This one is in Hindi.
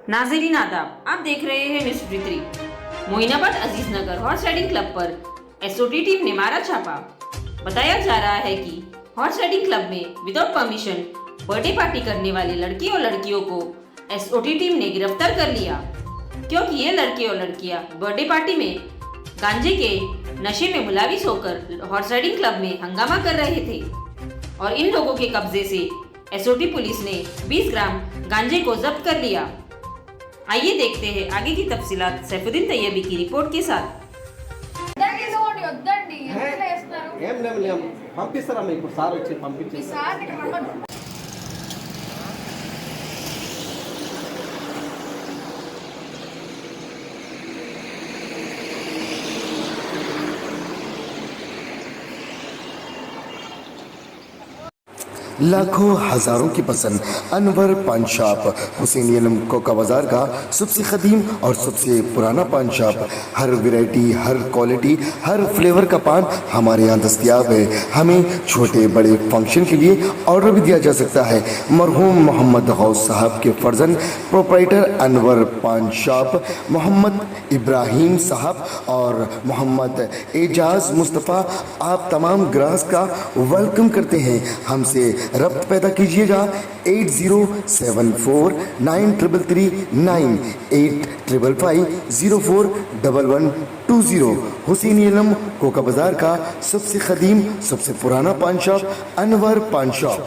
नाज़रीन आदाब, आप देख रहे हैं न्यूज़ 53। मोइनाबाद अजीज नगर हॉर्स राइडिंग क्लब पर एसओटी टीम ने मारा छापा। बताया जा रहा है कि हॉर्स राइडिंग क्लब में विदाउट परमिशन बर्थडे पार्टी करने वाले लड़के और लड़कियों को एसओटी टीम ने गिरफ्तार कर लिया, क्योंकि ये लड़के और लड़कियां बर्थडे पार्टी में गांजे के नशे में मुलविस होकर हॉर्स राइडिंग क्लब में हंगामा कर रहे थे और इन लोगों के कब्जे से एसओटी पुलिस ने 20 ग्राम गांजे को जब्त कर लिया। आइए देखते हैं आगे की तफसीलात सैफुद्दीन तैयबी की रिपोर्ट के साथ। పంపిస్తారా మీకు సార్ వచ్చి పంపించి लाखों हजारों की पसंद अनवर पान शॉप हुसैनी आलम कोका बाजार का सबसे कदीम और सबसे पुराना पान शॉप। हर वैरायटी, हर क्वालिटी, हर फ्लेवर का पान हमारे यहाँ दस्तयाब है। हमें छोटे बड़े फंक्शन के लिए ऑर्डर भी दिया जा सकता है। मरहूम मोहम्मद गौस साहब के फर्जंद प्रोप्राइटर अनवर पान शॉप मोहम्मद इब्राहिम साहब और मोहम्मद एजाज मुस्तफ़ा आप तमाम ग्राहक का वेलकम करते हैं। हमसे रब्त पैदा कीजिएगा 8074933339 8555041120। हुसैनी आलम कोका बाजार का सबसे कदीम सबसे पुराना पान शॉप अनवर पान शॉप।